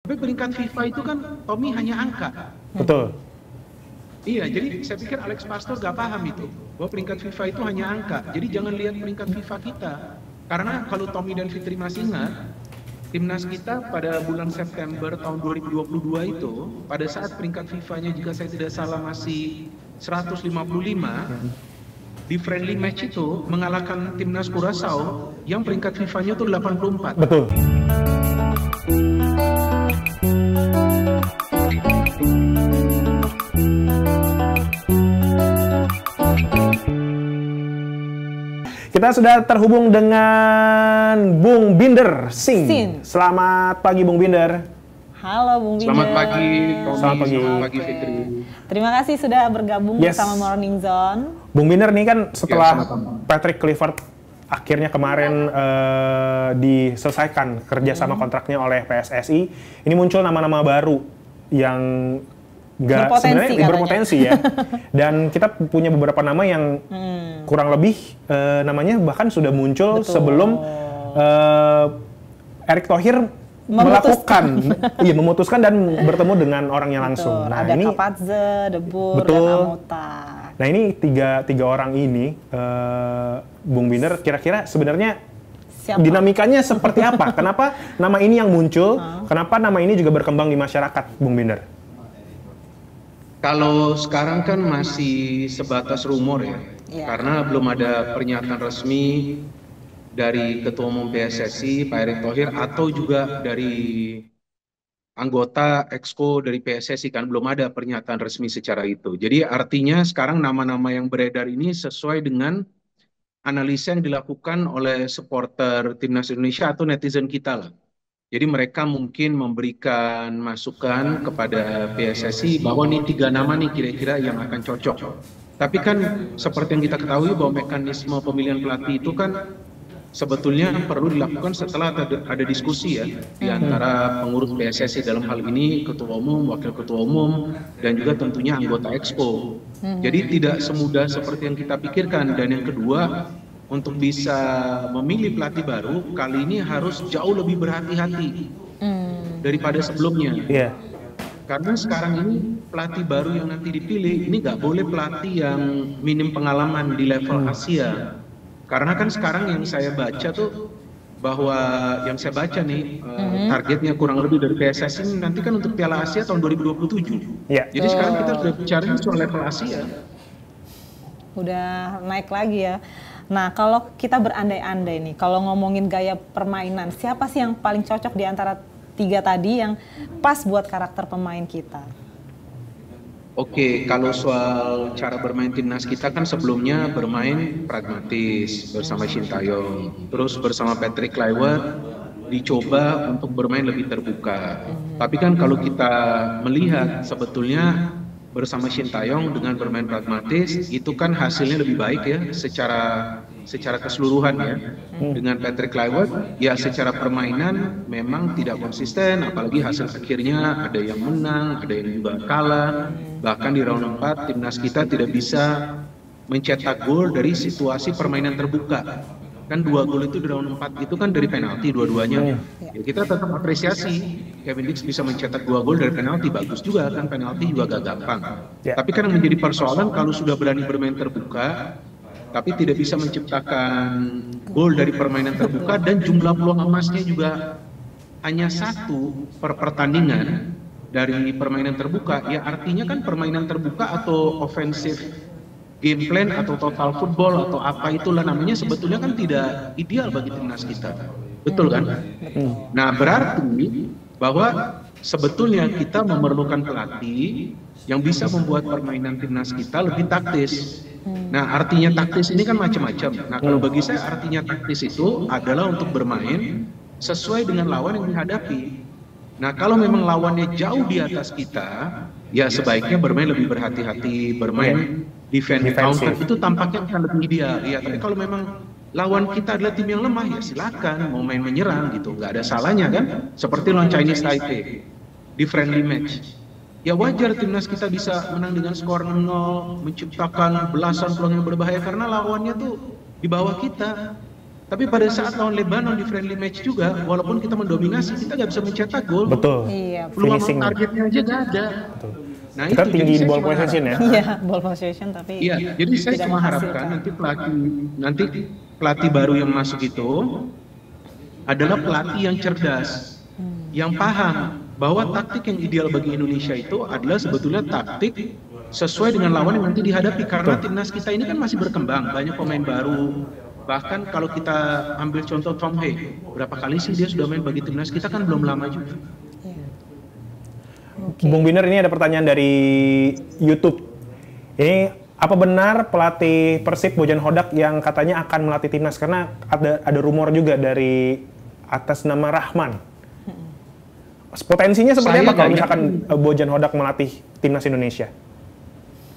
Tapi peringkat FIFA itu kan Tommy hanya angka. Betul. Iya, jadi saya pikir Alex Pastor gak paham itu, bahwa peringkat FIFA itu hanya angka. Jadi jangan lihat peringkat FIFA kita. Karena kalau Tommy dan Fitri masih ingat, timnas kita pada bulan September tahun 2022 itu, pada saat peringkat FIFA-nya jika saya tidak salah masih 155, di friendly match itu mengalahkan timnas Curaçao yang peringkat FIFA-nya itu 84. Betul. Kita sudah terhubung dengan Bung Binder Singh. Selamat pagi Bung Binder. Halo Bung Binder. Selamat pagi Tommy. Selamat pagi. Selamat pagi Fitri. Terima kasih sudah bergabung bersama Morning Zone. Bung Binder nih kan setelah Patrick Kluivert akhirnya kemarin diselesaikan kerjasama kontraknya oleh PSSI, ini muncul nama-nama baru yang sebenarnya berpotensi ya. Dan kita punya beberapa nama yang kurang lebih namanya bahkan sudah muncul sebelum Erick Thohir memutuskan dan bertemu dengan orangnya langsung. Nah, ada ini Kapadze, De Boer, dan Amota. Nah ini tiga orang ini, Bung Binder, kira-kira sebenarnya dinamikanya seperti apa? Kenapa nama ini yang muncul? Kenapa nama ini juga berkembang di masyarakat, Bung Binder? Kalau sekarang kan masih sebatas rumor ya, karena belum ada pernyataan resmi dari Ketua Umum PSSI, Pak Erick Thohir, atau juga dari anggota Exco dari PSSI, kan belum ada pernyataan resmi secara itu. Jadi artinya sekarang nama-nama yang beredar ini sesuai dengan analisa yang dilakukan oleh supporter Timnas Indonesia atau netizen kita lah. Jadi mereka mungkin memberikan masukan kepada PSSI bahwa nih 3 nama nih kira-kira yang akan cocok. Tapi kan seperti yang kita ketahui bahwa mekanisme pemilihan pelatih itu kan sebetulnya perlu dilakukan setelah ada diskusi ya di antara pengurus PSSI, dalam hal ini Ketua Umum, Wakil Ketua Umum, dan juga tentunya anggota Exco. Jadi tidak semudah seperti yang kita pikirkan. Dan yang kedua, untuk bisa memilih pelatih baru, kali ini harus jauh lebih berhati-hati daripada sebelumnya. Karena sekarang ini pelatih baru yang nanti dipilih, ini nggak boleh pelatih yang minim pengalaman di level Asia. Karena kan sekarang yang saya baca tuh, bahwa yang saya baca nih, targetnya kurang lebih dari PSSI ini nanti kan untuk Piala Asia tahun 2027. Jadi sekarang kita sudah bicara soal level Asia. Udah naik lagi ya. Nah, kalau kita berandai-andai nih, kalau ngomongin gaya permainan, siapa sih yang paling cocok di antara 3 tadi yang pas buat karakter pemain kita? Oke, kalau soal cara bermain timnas kita kan sebelumnya bermain pragmatis bersama Shin Tae-yong, terus bersama Patrick Kluivert dicoba untuk bermain lebih terbuka. Tapi kan kalau kita melihat sebetulnya bersama Shin Tae-yong dengan bermain pragmatis itu kan hasilnya lebih baik ya secara keseluruhan ya. Dengan Patrick Kluivert ya secara permainan memang tidak konsisten, apalagi hasil akhirnya ada yang menang, ada yang juga kalah. Bahkan di round 4 timnas kita tidak bisa mencetak gol dari situasi permainan terbuka. Kan 2 gol itu di round 4 itu kan dari penalti dua-duanya. Ya, kita tetap apresiasi Kevin Dix bisa mencetak 2 gol dari penalti, bagus juga kan, penalti juga gak gampang. Tapi kan yang menjadi persoalan kalau sudah berani bermain terbuka tapi tidak bisa menciptakan gol dari permainan terbuka dan jumlah peluang emasnya juga hanya 1 per pertandingan dari permainan terbuka, ya artinya kan permainan terbuka atau offensive game plan atau total football atau apa itulah namanya sebetulnya kan tidak ideal bagi timnas kita. Betul kan? Nah, berarti bahwa sebetulnya kita memerlukan pelatih yang bisa membuat permainan timnas kita lebih taktis. Nah, artinya taktis ini kan macam-macam. Nah, kalau bagi saya artinya taktis itu adalah untuk bermain sesuai dengan lawan yang dihadapi. Nah, kalau memang lawannya jauh di atas kita, ya sebaiknya bermain lebih berhati-hati, bermain defense counter itu tampaknya akan lebih ideal. Ya, tapi kalau memang lawan kita adalah tim yang lemah, ya silakan mau main menyerang gitu, nggak ada salahnya kan. Seperti lawan Chinese Taipei di friendly match. Ya wajar timnas kita bisa menang dengan skor 0, menciptakan belasan peluang yang berbahaya karena lawannya tuh di bawah kita. Tapi pada saat lawan Lebanon di friendly match juga, walaupun kita mendominasi, kita nggak bisa mencetak gol. Betul. Iya. Peluang Finishing. targetnya aja nggak ada. Betul. Nah, Kita itu tinggi jadi saya ball cuma possession ya. Iya, ball possession tapi Iya, jadi saya tidak cuma menghasilkan. harapkan nanti pelatih baru yang masuk itu adalah pelatih yang cerdas, yang paham bahwa taktik yang ideal bagi Indonesia itu adalah sebetulnya taktik sesuai dengan lawan yang nanti dihadapi, karena timnas kita ini kan masih berkembang, banyak pemain baru. Bahkan kalau kita ambil contoh Tom Haig, berapa kali sih dia sudah main bagi timnas kita, kan belum lama juga. Bung Biner, ini ada pertanyaan dari YouTube. Ini apa benar pelatih Persib Bojan Hodak yang katanya akan melatih timnas? Karena ada rumor juga dari atas nama Rahman. Potensinya seperti apa kalau misalkan Bojan Hodak melatih timnas Indonesia?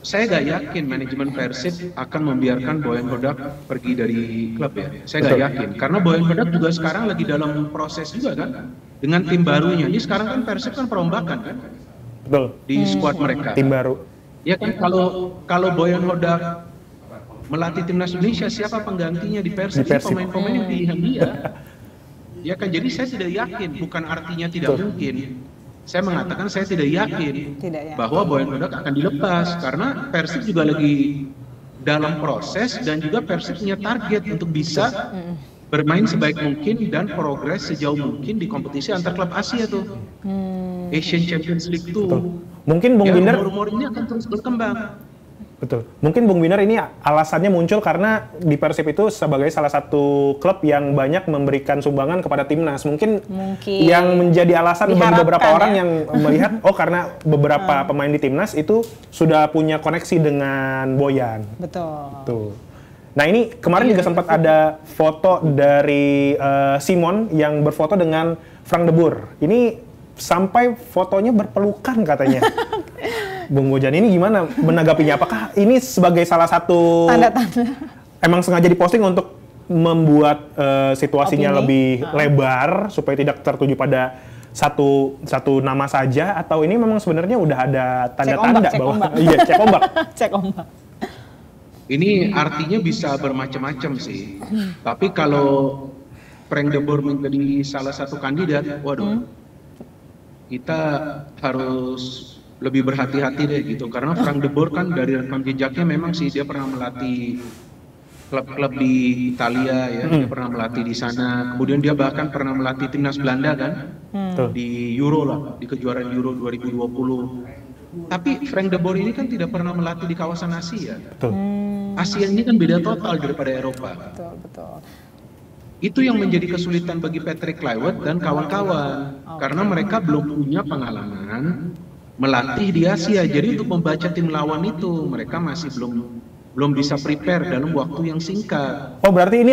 Saya nggak yakin manajemen Persib akan membiarkan Boyan Hodak pergi dari klub ya. Saya nggak yakin, karena Boyan Hodak juga sekarang lagi dalam proses juga kan, dengan tim barunya. Ini sekarang kan Persib kan perombakan kan, Betul. di skuad mereka. Tim baru. Ya kan, kalau Boyan Hodak melatih timnas Indonesia, siapa penggantinya di Persib? Ini pemain-pemain yang pilihan dia. Ya kan, jadi saya tidak yakin, bukan artinya tidak mungkin. Saya mengatakan saya tidak yakin bahwa Boyan Hodak akan dilepas, karena Persib juga lagi dalam proses dan juga Persib punya target untuk bisa bermain sebaik mungkin dan progres sejauh mungkin di kompetisi antar klub Asia tuh. Asian Champions League tuh. Mungkin Bung Biner, rumor ini akan terus berkembang. betul. Mungkin Bung Biner ini alasannya muncul karena di Persib itu sebagai salah satu klub yang banyak memberikan sumbangan kepada timnas. Mungkin yang menjadi alasan bagi beberapa orang yang melihat, oh karena beberapa pemain di timnas itu sudah punya koneksi dengan Boyan. Betul. Tuh. Nah ini kemarin juga sempat ada foto dari Simon yang berfoto dengan Frank de Boer. Ini sampai fotonya berpelukan katanya. Bung Bojan ini gimana menanggapinya? Apakah ini sebagai salah satu tanda-tanda emang sengaja diposting untuk membuat situasinya lebih lebar supaya tidak tertuju pada satu nama saja, atau ini memang sebenarnya udah ada tanda-tanda bahwa iya, cek ombak. Cek ombak. Ini artinya bisa bermacam-macam sih. Tapi kalau Frank de Boer menjadi salah satu kandidat, waduh, kita harus lebih berhati-hati deh gitu, karena Frank de Boer kan dari rekam jejaknya memang sih dia pernah melatih klub-klub di Italia ya, dia pernah melatih di sana, kemudian dia bahkan pernah melatih timnas Belanda kan, di Euro lah, di kejuaraan Euro 2020. Tapi Frank de Boer ini kan tidak pernah melatih di kawasan Asia. Asia ini kan beda total daripada Eropa. Betul. Itu yang menjadi kesulitan bagi Patrick Kluivert dan kawan-kawan, karena mereka belum punya pengalaman melatih di Asia. Jadi untuk membaca tim lawan itu mereka masih belum bisa prepare dalam waktu yang singkat. Oh berarti ini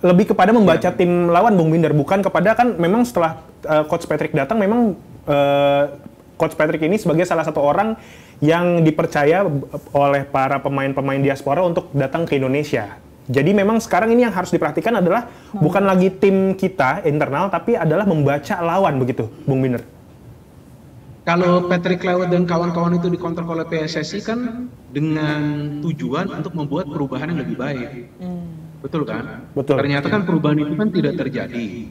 lebih kepada membaca tim lawan, Bung Binder, bukan kepada, kan memang setelah Coach Patrick datang memang Coach Patrick ini sebagai salah satu orang yang dipercaya oleh para pemain-pemain diaspora untuk datang ke Indonesia. Jadi memang sekarang ini yang harus diperhatikan adalah bukan lagi tim kita internal, tapi adalah membaca lawan, begitu Bung Binder. Kalau Patrick Kluivert dan kawan-kawan itu dikontrak oleh PSSI kan dengan tujuan untuk membuat perubahan yang lebih baik. Betul kan? Betul. Ternyata kan perubahan itu kan tidak terjadi.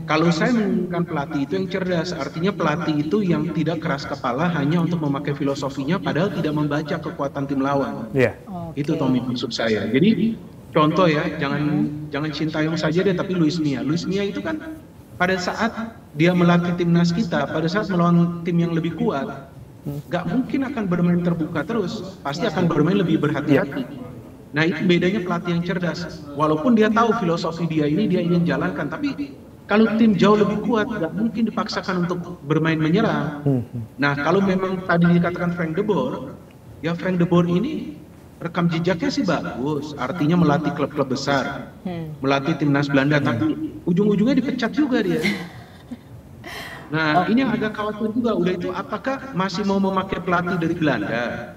Kalau saya menginginkan pelatih itu yang cerdas, artinya pelatih itu yang tidak keras kepala hanya untuk memakai filosofinya padahal tidak membaca kekuatan tim lawan. Itu Tommy maksud saya. Jadi contoh ya, jangan Sintayong saja deh, tapi Luis Mia. Luis Mia itu kan pada saat dia melatih timnas kita, pada saat melawan tim yang lebih kuat, nggak mungkin akan bermain terbuka terus, pasti akan bermain lebih berhati-hati. Nah itu bedanya pelatih yang cerdas. Walaupun dia tahu filosofi dia ini dia ingin jalankan, tapi kalau tim jauh lebih kuat, nggak mungkin dipaksakan untuk bermain menyerang. Nah kalau memang tadi dikatakan Frank de Boer, ya Frank de Boer ini rekam jejaknya sih bagus, artinya melatih klub-klub besar, melatih timnas Belanda, tapi ujung-ujungnya dipecat juga dia. Nah ini yang agak khawatir juga, udah itu apakah masih mau memakai pelatih dari Belanda?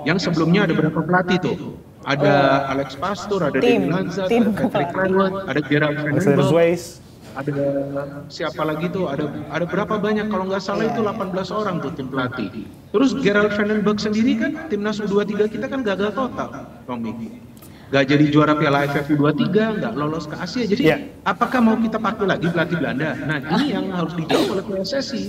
Yang sebelumnya ada berapa pelatih tuh? Ada Alex Pastoor, ada Dean Lanza, ada Patrick Kluivert, ada Gerald Vandenberg, ada siapa lagi tuh, ada berapa banyak, kalau nggak salah itu 18 orang tuh tim pelatih. Terus Gerald Vandenberg sendiri kan timnas U23 kita kan gagal total, Tommy. nggak jadi juara Piala AFF U23, nggak lolos ke Asia. Jadi apakah mau kita pakai lagi pelatih Belanda? Nah ini yang harus dijawab oleh PSSI.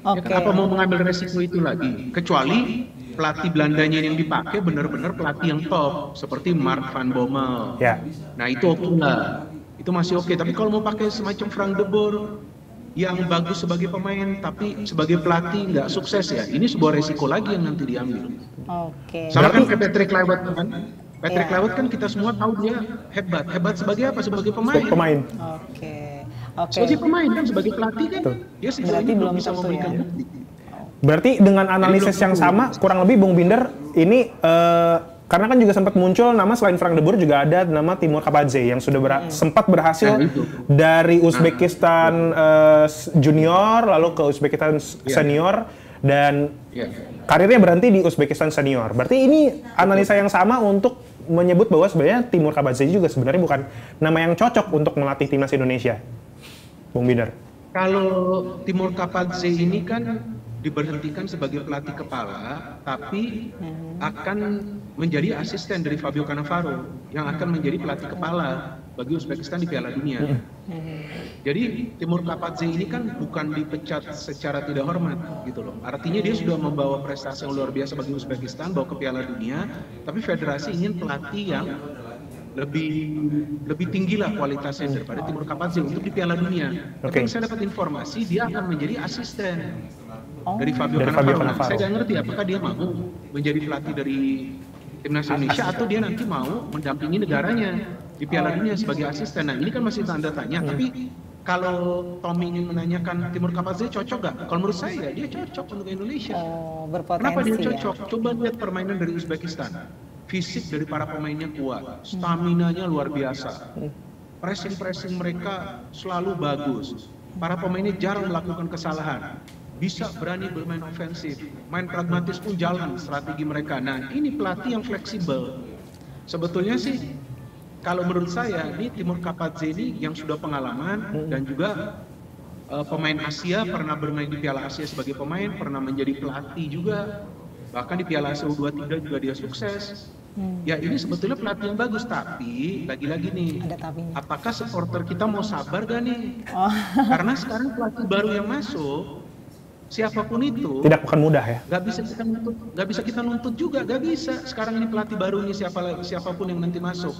Ya, kenapa mau mengambil resiko itu lagi? Kecuali pelatih Belandanya yang dipakai benar-benar pelatih yang top, seperti Mark van Bommel. Nah itu oke lah, itu masih oke. Tapi kalau mau pakai semacam Frank de Boer yang bagus sebagai pemain, tapi sebagai pelatih nggak sukses ya, ini sebuah resiko lagi yang nanti diambil. Sama kan kayak Patrick Kluivert kan? Patrick Kluivert kan kita semua tahu dia hebat. Hebat sebagai apa? Sebagai pemain. Sebagai pemain kan, sebagai pelatih kan dia sebenarnya belum bisa memberikan bukti. Berarti dengan analisis yang sama, kurang lebih Bung Binder, ini karena kan juga sempat muncul nama selain Frank de Boer juga ada nama Timur Kapadze yang sudah sempat berhasil dari Uzbekistan junior lalu ke Uzbekistan senior dan karirnya berhenti di Uzbekistan senior. Berarti ini analisa yang sama untuk menyebut bahwa sebenarnya Timur Kapadze juga sebenarnya bukan nama yang cocok untuk melatih timnas Indonesia, Bung Binder. Kalau Timur Kapadze ini kan diberhentikan sebagai pelatih kepala, tapi akan menjadi asisten dari Fabio Cannavaro yang akan menjadi pelatih kepala bagi Uzbekistan di Piala Dunia. Jadi Timur Kapadze ini kan bukan dipecat secara tidak hormat gitu loh. Artinya dia sudah membawa prestasi yang luar biasa bagi Uzbekistan, bawa ke Piala Dunia, tapi federasi ingin pelatih yang lebih tinggi lah kualitasnya daripada Timur Kapadze untuk di Piala Dunia. Tapi saya dapat informasi dia akan menjadi asisten dari Fabio Cannavaro. Saya nggak ngerti apakah dia mau menjadi pelatih dari timnas Indonesia atau dia nanti mau mendampingi negaranya di Piala Dunia sebagai asisten. Nah ini kan masih tanda tanya. Tapi kalau Tommy ingin menanyakan Timur Kapadze cocok nggak? Kalau menurut saya dia cocok untuk Indonesia. Kenapa dia cocok? Coba lihat permainan dari Uzbekistan. Fisik dari para pemainnya kuat, stamina-nya luar biasa. Pressing mereka selalu bagus. Para pemainnya jarang melakukan kesalahan. Bisa berani bermain ofensif, main pragmatis pun jalan strategi mereka. Nah ini pelatih yang fleksibel. Sebetulnya sih kalau menurut saya ini Timur Kapadze ini yang sudah pengalaman dan juga pemain Asia, pernah bermain di Piala Asia sebagai pemain, pernah menjadi pelatih juga, bahkan di Piala Asia U23 juga dia sukses. Ya ini sebetulnya pelatih yang bagus, tapi lagi-lagi nih, apakah supporter kita mau sabar gak nih? Karena sekarang pelatih baru yang masuk, siapapun itu tidak akan mudah ya. Gak bisa kita nuntut juga, gak bisa. Sekarang ini pelatih baru ini siapapun yang nanti masuk,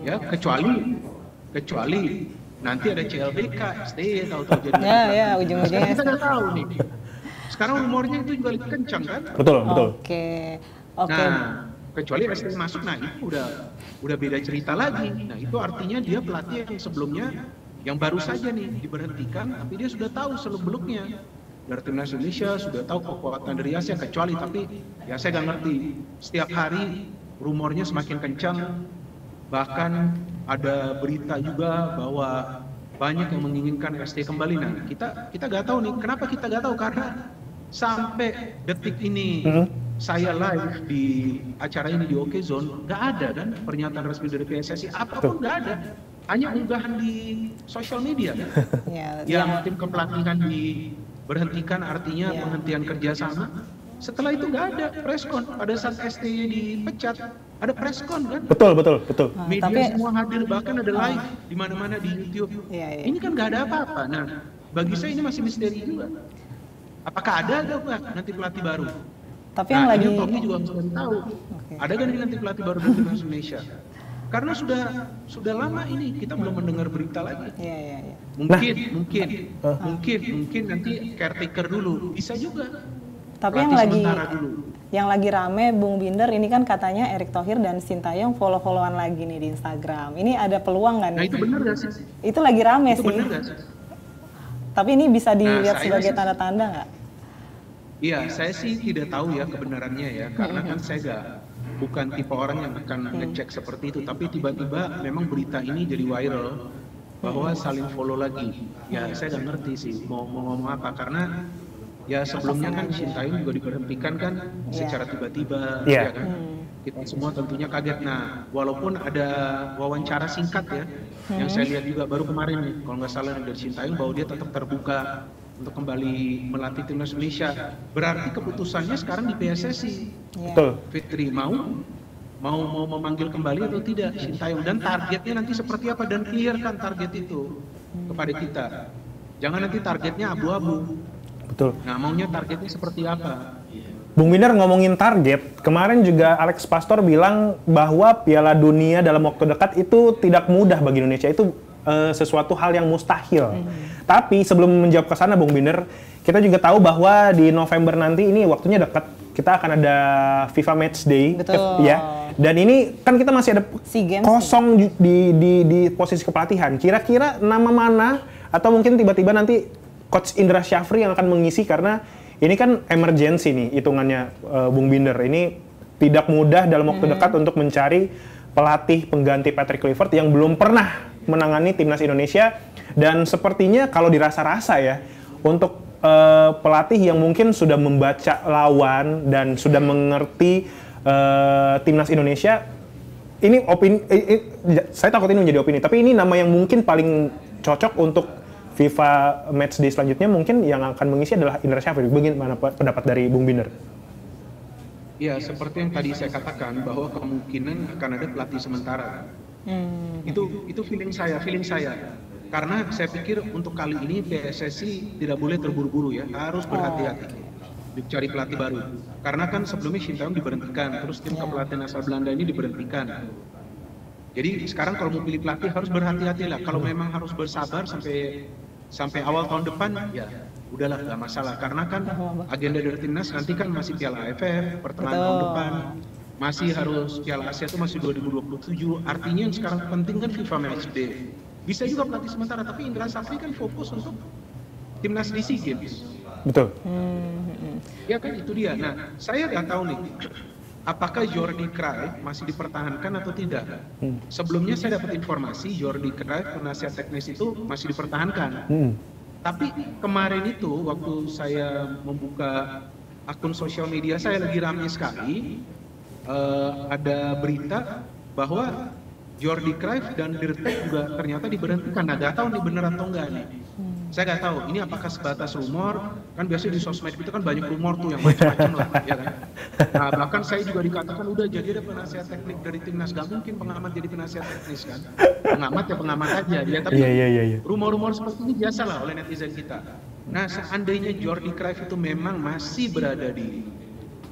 ya kecuali nanti ada CLBK, STY tahu-tahu jadi. Ya ujung-ujungnya. Kita nggak tahu nih. Sekarang rumornya itu juga lebih kencang kan? Betul. Oke. Nah, kecuali STY masuk, nah itu udah beda cerita lagi. Nah itu artinya dia pelatih yang sebelumnya yang baru saja nih diberhentikan, tapi dia sudah tahu seluk-beluknya dari timnas Indonesia, sudah tahu kekuatan dari Asia. Kecuali tapi ya saya nggak ngerti, setiap hari rumornya semakin kencang, bahkan ada berita juga bahwa banyak yang menginginkan STY kembali. Nah kita nggak tahu nih, kenapa kita nggak tahu, karena sampai detik ini saya live di acara ini di OK Zone, nggak ada kan pernyataan resmi dari PSSI, apapun nggak ada, hanya unggahan di sosial media kan? Yang tim kepelatihan diberhentikan artinya penghentian kerjasama. Setelah itu nggak ada preskon. Pada saat STY dipecat ada preskon kan? Betul. Media semua hadir, bahkan ada live di mana-mana di YouTube. Ini kan nggak ada apa-apa. Nah, bagi saya ini masih misteri juga. Apakah ada nanti pelatih baru? Tapi yang lagi Tommy juga harus tahu. Ada kan nanti pelatih baru dari timnas Indonesia? Karena sudah lama ini kita belum mendengar berita lagi. Mungkin nanti caretaker dulu, bisa juga. Tapi yang lagi rame Bung Binder ini kan katanya Erick Thohir dan Sintayong follow-followan lagi nih di Instagram. Ini ada peluang nggak nih? Nah itu benar nggak sih? Itu lagi rame itu sih. Benar nggak sih? Tapi ini bisa dilihat sebagai tanda-tanda nggak? Iya, saya sih tidak tahu ya kebenarannya ya, karena kan saya bukan tipe orang yang akan ngecek seperti itu. Tapi tiba-tiba memang berita ini jadi viral bahwa saling follow lagi. Ya saya nggak ngerti sih mau ngomong apa, karena ya sebelumnya kan Sintayong juga diberhentikan kan secara tiba-tiba, ya kan? Kita semua tentunya kaget. Nah, walaupun ada wawancara singkat ya, yang saya lihat juga baru kemarin nih, kalau nggak salah dari Sintayong, bahwa dia tetap terbuka untuk kembali melatih timnas Indonesia. Berarti keputusannya sekarang di PSSI. Betul. Fitri mau mau memanggil kembali atau tidak Sintayong, dan targetnya nanti seperti apa, dan clearkan target itu kepada kita. Jangan nanti targetnya abu-abu. Betul. Nah, maunya targetnya seperti apa? Bung Binder ngomongin target, kemarin juga Alex Pastor bilang bahwa Piala Dunia dalam waktu dekat itu tidak mudah bagi Indonesia, itu sesuatu hal yang mustahil. Tapi sebelum menjawab ke sana Bung Binder, kita juga tahu bahwa di November nanti ini waktunya dekat, kita akan ada FIFA Match Day. Betul. Ya. Dan ini kan kita masih ada kosong di posisi kepelatihan. Kira-kira nama mana atau mungkin tiba-tiba nanti Coach Indra Syafri yang akan mengisi, karena ini kan emergency nih hitungannya Bung Binder. Ini tidak mudah dalam waktu dekat untuk mencari pelatih pengganti Patrick Kluivert yang belum pernah menangani timnas Indonesia, dan sepertinya kalau dirasa-rasa ya untuk pelatih yang mungkin sudah membaca lawan dan sudah mengerti timnas Indonesia, ini opini, saya takut ini menjadi opini, tapi ini nama yang mungkin paling cocok untuk FIFA Matchday selanjutnya, mungkin yang akan mengisi adalah Indra Syafri. Bagaimana pendapat dari Bung Binder? Ya, seperti yang tadi saya katakan bahwa kemungkinan akan ada pelatih sementara. Itu feeling saya. Karena saya pikir untuk kali ini PSSI tidak boleh terburu-buru ya, harus berhati-hati cari pelatih baru. Karena kan sebelumnya Sintayong diberhentikan, terus tim kepelatihan asal Belanda ini diberhentikan. Jadi sekarang kalau mau pilih pelatih harus berhati-hatilah. Kalau memang harus bersabar sampai awal tahun depan, ya udahlah, nggak masalah. Karena kan agenda dari timnas nanti kan masih Piala AFF pertengahan tahun depan, masih harus Piala Asia itu masih 2027. Artinya yang sekarang penting kan FIFA Matchday. Bisa juga pelatih sementara, tapi Indra Syafri kan fokus untuk timnas di SEA Games. Betul. Ya kan, itu dia. Nah, saya nggak tahu nih, apakah Jordi Cruyff masih dipertahankan atau tidak. Sebelumnya saya dapat informasi Jordi Cruyff, penasihat teknis itu masih dipertahankan. Tapi kemarin itu waktu saya membuka akun sosial media saya lagi ramai sekali, ada berita bahwa Jordi Cruyff dan Dirtek juga ternyata diberhentikan. Nah, nggak tahu nih bener atau enggak nih. Saya nggak tahu, ini apakah sebatas rumor, kan biasanya di sosmed itu kan banyak rumor tuh yang macam-macam lah, ya kan. Nah, bahkan saya juga dikatakan udah jadi ada penasihat teknik dari timnas, gak mungkin pengamat jadi penasihat teknis kan. Pengamat ya pengamat aja, ya tapi rumor-rumor seperti ini biasa lah oleh netizen kita. Nah, seandainya Jordi Cruyff itu memang masih berada di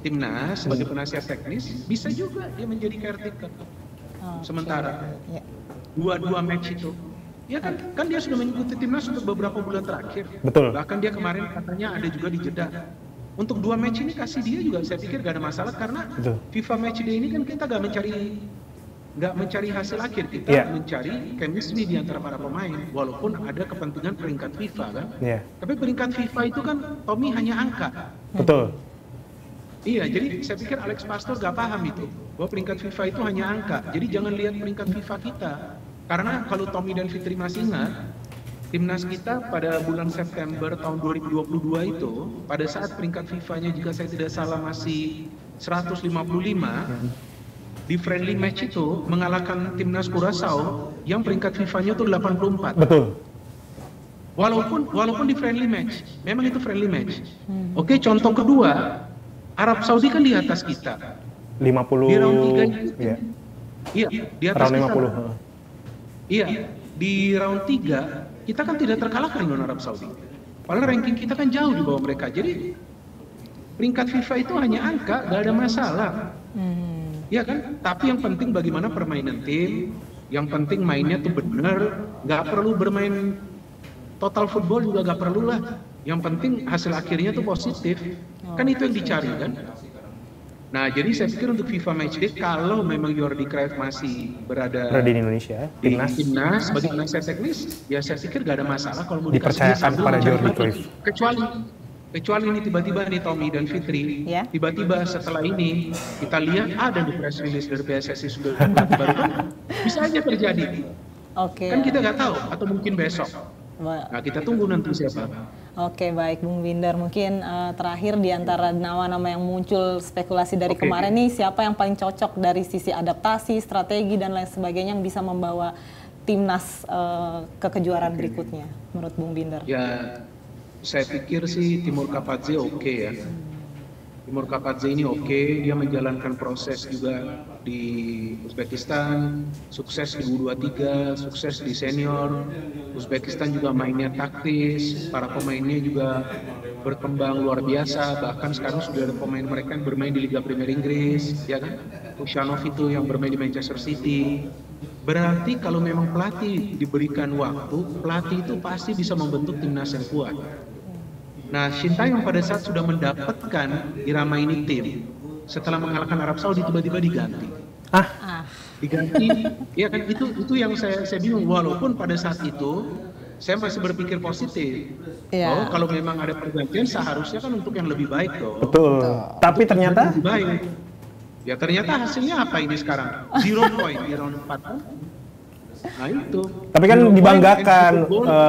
timnas sebagai penasihat teknis, bisa juga dia menjadi caretaker sementara. Dua match itu. Ya kan dia sudah mengikuti timnas untuk beberapa bulan terakhir. Betul. Bahkan dia kemarin katanya ada juga di Jeddah. Untuk 2 match ini kasih dia juga, saya pikir gak ada masalah, karena FIFA Matchday ini kan kita gak mencari hasil akhir, kita mencari chemistry di antara para pemain. Walaupun ada kepentingan peringkat FIFA kan. Tapi peringkat FIFA itu kan Tommy hanya angka. Betul. Iya, jadi saya pikir Alex Pastor gak paham itu, bahwa peringkat FIFA itu hanya angka. Jadi jangan lihat peringkat FIFA kita. Karena kalau Tommy dan Fitri masih ingat, timnas kita pada bulan September tahun 2022 itu, pada saat peringkat FIFA-nya jika saya tidak salah masih 155, di friendly match itu mengalahkan timnas Curaçao yang peringkat FIFA-nya itu 84. Betul. Walaupun di friendly match, memang itu friendly match. Oke, contoh kedua, Arab Saudi kan di atas kita. 50. Di round 3 iya, di atas round 50. kita. Iya, di round 3 kita kan tidak terkalahkan dengan Arab Saudi. Padahal ranking kita kan jauh di bawah mereka. Jadi peringkat FIFA itu hanya angka, gak ada masalah. Iya kan? Tapi yang penting bagaimana permainan tim, yang penting mainnya tuh benar, gak perlu bermain total football juga gak perlu lah. Yang penting hasil akhirnya tuh positif. Kan itu yang dicari kan. Nah, jadi saya pikir untuk FIFA Matchday, kalau memang Jordi Cruyff masih berada di Indonesia, timnas sebagai penasihat teknis, ya saya pikir gak ada masalah kalau mau dipercayakan pada Jordi Cruyff. Kecuali ini tiba-tiba nih Tommy dan Fitri, tiba-tiba setelah ini kita lihat ada di press release dari PSSI sudah pelatih baru, kan bisa aja terjadi. Kan kita nggak tahu, atau mungkin besok. Nah, kita tunggu nanti siapa. Oke, baik Bung Binder, mungkin terakhir di antara nama-nama yang muncul spekulasi dari kemarin nih, siapa yang paling cocok dari sisi adaptasi, strategi dan lain sebagainya yang bisa membawa timnas ke kejuaraan berikutnya menurut Bung Binder? Ya, saya pikir sih Timur Kapadze oke ya. Timur Kapadze ini oke, dia menjalankan proses juga di Uzbekistan, sukses di U23, sukses di senior. Uzbekistan juga mainnya taktis, para pemainnya juga berkembang luar biasa, bahkan sekarang sudah ada pemain mereka yang bermain di Liga Premier Inggris, ya kan? Ushanov itu yang bermain di Manchester City. Berarti kalau memang pelatih diberikan waktu, pelatih itu pasti bisa membentuk timnas yang kuat. Nah, Sintayong pada saat sudah mendapatkan irama ini tim, setelah mengalahkan Arab Saudi tiba-tiba diganti. Diganti, ya kan itu yang saya bingung. Walaupun pada saat itu saya masih berpikir positif. Oh, kalau memang ada pergantian seharusnya kan untuk yang lebih baik dong. Betul. Tapi ternyata lebih baik. Ya ternyata hasilnya apa ini sekarang? 0 point di round 4. Nah itu. Tapi kan dibanggakan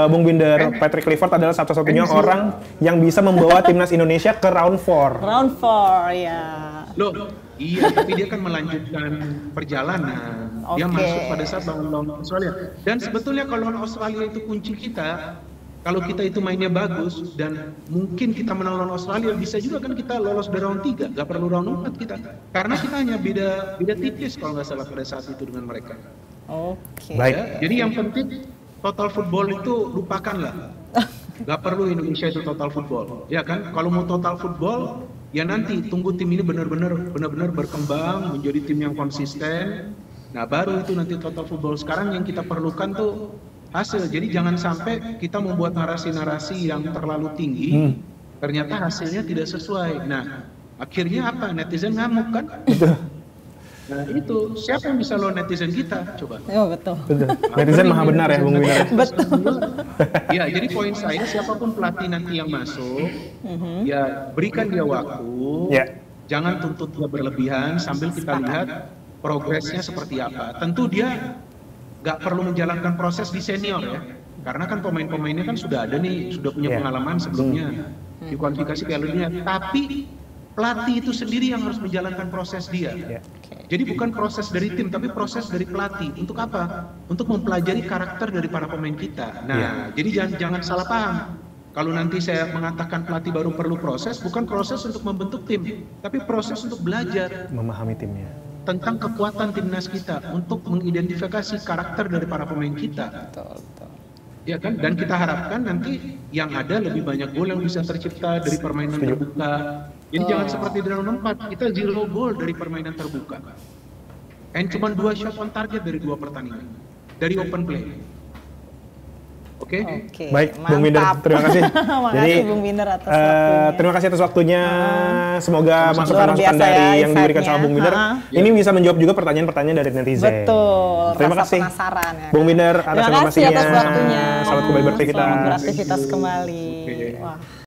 Bung Binder, Patrick Kluivert adalah satu-satunya orang yang bisa membawa timnas Indonesia ke round 4. Round 4 ya. Loh, iya tapi dia kan melanjutkan perjalanan. Dia masuk pada saat lawan Australia. Dan sebetulnya kalau lawan Australia itu kunci kita. Kalau kita itu mainnya bagus dan mungkin kita menang lawan Australia, bisa juga kan kita lolos dari round 3, nggak perlu round 4 kita. Karena kita hanya beda tipis kalau nggak salah pada saat itu dengan mereka. Baik. Ya, jadi yang penting total football itu lupakanlah. Nggak perlu Indonesia itu total football. Ya kan, kalau mau total football, ya nanti tunggu tim ini benar-benar berkembang, menjadi tim yang konsisten. Nah baru itu nanti total football. Sekarang yang kita perlukan tuh hasil. Jadi jangan sampai kita membuat narasi-narasi yang terlalu tinggi, ternyata hasilnya tidak sesuai. Nah, akhirnya apa? Netizen ngamuk kan? Nah itu, siapa yang bisa lawan netizen kita? Coba. Oh, betul. Netizen maha benar ya, Bung Binder. Betul. Ya, jadi poin saya, siapapun pelatih nanti yang masuk, ya berikan dia waktu, jangan tuntut dia berlebihan, sambil kita lihat progresnya seperti apa. Tentu dia nggak perlu menjalankan proses di senior ya, karena kan pemain-pemainnya kan sudah ada nih, sudah punya pengalaman sebelumnya di kualifikasi Piala Dunia. Tapi pelatih itu sendiri yang harus menjalankan proses dia. Jadi bukan proses dari tim, tapi proses dari pelatih. Untuk apa? Untuk mempelajari karakter dari para pemain kita. Nah, jadi jangan salah paham. Kalau nanti saya mengatakan pelatih baru perlu proses, bukan proses untuk membentuk tim, tapi proses untuk belajar. Memahami timnya. Tentang kekuatan timnas kita, untuk mengidentifikasi karakter dari para pemain kita. Ya kan? Dan kita harapkan nanti yang ada lebih banyak gol yang bisa tercipta dari permainan terbuka. Jadi jangan seperti di round 4, kita 0 gol dari permainan terbuka. And cuma 2 shot on target dari 2 pertandingan. Dari open play. Oke? Baik, Bung Binder, terima kasih. Jadi, Bung Binder atas waktunya. Terima kasih atas waktunya. Semoga masukan-masukan dari yang diberikan sama Bung Binder ini bisa menjawab juga pertanyaan-pertanyaan dari netizen. Betul. Terima kasih, penasaran, ya, Bung Binder, atas informasinya. Terima kasih atas waktunya. Selamat kembali beraktivitas. Selamat beraktivitas kembali. Wah.